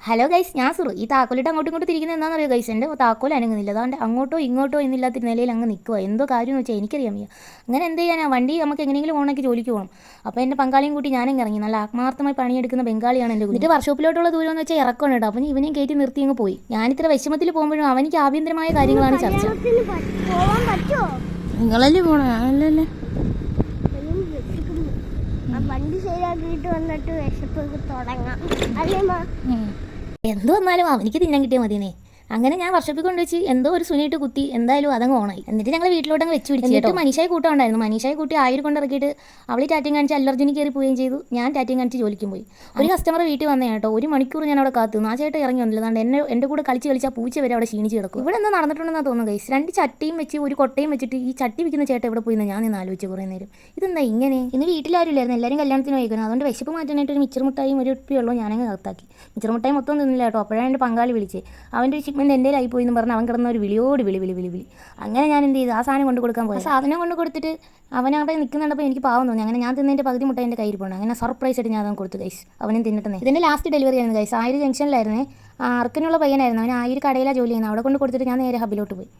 Hello guys, ഞാൻ സുറു. ഈ താക്കോലിട്ട് അങ്ങോട്ടും ഇങ്ങോട്ട് തിരിക്കുന്നത് എന്താണെന്ന് അറിയോ ഗൈസ്? എൻ്റെ താക്കോൽ അനങ്ങുന്നില്ല. അതുകൊണ്ട് അങ്ങോട്ടോ ഇങ്ങോട്ടോ എന്നില്ലാത്ത നിലയിൽ അങ്ങ് നിൽക്കുക. എന്തോ കാര്യം എന്ന് വെച്ചാൽ എനിക്കറിയാൻ വയ്യ. അങ്ങനെ എന്ത് ചെയ്യാനാ? വണ്ടി നമുക്ക് എങ്ങനെയെങ്കിലും ഓണാക്കി ജോലിക്ക് പോകണം. അപ്പോൾ എൻ്റെ പങ്കാളിയും കൂട്ടി ഞാനും ഇറങ്ങി. നല്ല ആത്മാർത്ഥമായി പണിയെടുക്കുന്ന ബംഗാളിയാണ് എൻ്റെ. എന്നിട്ട് വർക്ക്ഷോപ്പിലോട്ടുള്ള ദൂരം എന്ന് വെച്ചാൽ ഇറക്കണം കേട്ടോ. അപ്പം ഇവനെയും കയറ്റി നിർത്തി അങ്ങ് പോയി. ഞാനിത്ര വിഷമത്തിൽ പോകുമ്പോഴും അവനിക്ക് ആഭ്യന്തരമായ കാര്യങ്ങളാണ് ചർച്ച. നിങ്ങളല്ലേ പോണേ? അല്ലല്ലേ, വണ്ടി ശരിയാക്കിയിട്ട് വന്നിട്ട് വിശപ്പൊക്കെ തുടങ്ങാം. എന്ത് വന്നാലും അവനിക്ക് തിന്നാൻ കിട്ടിയാൽ മതിയെന്നേ. അങ്ങനെ ഞാൻ വർഷപ്പിൽ കൊണ്ടുവച്ച് എന്തോ ഒരു സുനിയിട്ട് കുത്തി എന്തായാലും അതങ്ങ് ഓണായി. എന്നിട്ട് ഞങ്ങൾ വീട്ടിലോട്ടങ്ങ് വെച്ച് പിടിച്ചു കേട്ടോ. മനീഷായി കൂട്ടം ഉണ്ടായിരുന്നു. മനീഷായി കൂട്ടി 1000 കൊണ്ടിറക്കിയിട്ട് അവൾ ടാറ്റയും കാണിച്ച് അല്ലർജുനി കയറി പോവുകയും ചെയ്തു. ഞാൻ ടാറ്റയും കാണിച്ച് ജോലിക്കും പോയി. ഒരു കസ്റ്റമർ വീട്ടിൽ വന്നേ കേട്ടോ. 1 മണിക്കൂർ ഞാൻ അവിടെ കാത്തു. ആ ചേട്ടൻ ഇറങ്ങി വന്നില്ല. അതുകൊണ്ട് എൻ്റെ കൂടെ കളിച്ച് പൂച്ച വരെ അവിടെ ക്ഷീണിച്ച് കിടക്കും. ഇവിടെ എന്താ നടന്നിട്ടുണ്ടെന്നാണ് തോന്നുന്നു ഗൈസ്. 2 ചട്ടിയും വെച്ച് ഒരു കൊട്ടയും വെച്ചിട്ട് ഈ ചട്ടി വിൽക്കുന്ന ചേട്ടൻ എവിടെ പോയി ഞാൻ നിന്ന് ആലോചിച്ച് കുറേ നേരം. ഇതെന്താ ഇങ്ങനെ? ഇന്ന് വീട്ടിലാരുമില്ലായിരുന്നു, എല്ലാവരും കല്യാണത്തിന് പോയിക്കണം. അതുകൊണ്ട് വിശപ്പ് മാറ്റാനായിട്ട് ഒരു മിച്ചർ മുട്ടായും ഒരു ഉപ്പിയുള്ളൂ ഞാനങ്ങ് കത്താക്കി. മിച്ചർ മുട്ടായി മൊത്തം തിന്നില്ല കേട്ടോ. അപ്പോഴാണ് എൻ്റെ പങ്കാളി വിളിച്ച്. അവൻ്റെ ഒരു ഷിപ്മെൻറ്റ് എൻ്റെ ആയി പോയി എന്ന് പറഞ്ഞ് അവൻ കിടന്ന ഒരു വിളിയോട് വിളി. അങ്ങനെ ഞാൻ എന്ത് ചെയ്തു? ആ സാധനം കൊണ്ട് കൊടുക്കാൻ പോയി. സാധനം കൊണ്ട് കൊടുത്തിട്ട് അവനവിടെ നിൽക്കുന്നുണ്ടപ്പോൾ എനിക്ക് പാവം തോന്നി. അങ്ങനെ ഞാൻ തിന്നതിൻ്റെ പകുതി മുട്ട എൻ്റെ കയ്യിൽ പോകണം. അങ്ങനെ സർപ്രൈസ് ആയിട്ട് ഞാൻ അവൻ കൊടുത്തു ഗൈസ്. അവനും തിന്നിട്ടേ. ഇതിൻ്റെ ലാസ്റ്റ് ഡെലിവറി ആയിരുന്നു ഗൈസ്. 1000 ജംഗ്ഷനിലായിരുന്നേ. അർക്കിനുള്ള പയ്യനായിരുന്നു. അവൻ 1000 കടയിലാണ് ജോലി ചെയ്യുന്നത്. അവിടെ കൊണ്ട് കൊടുത്തിട്ട് ഞാൻ നേരെ ഹബിലോട്ട് പോയി.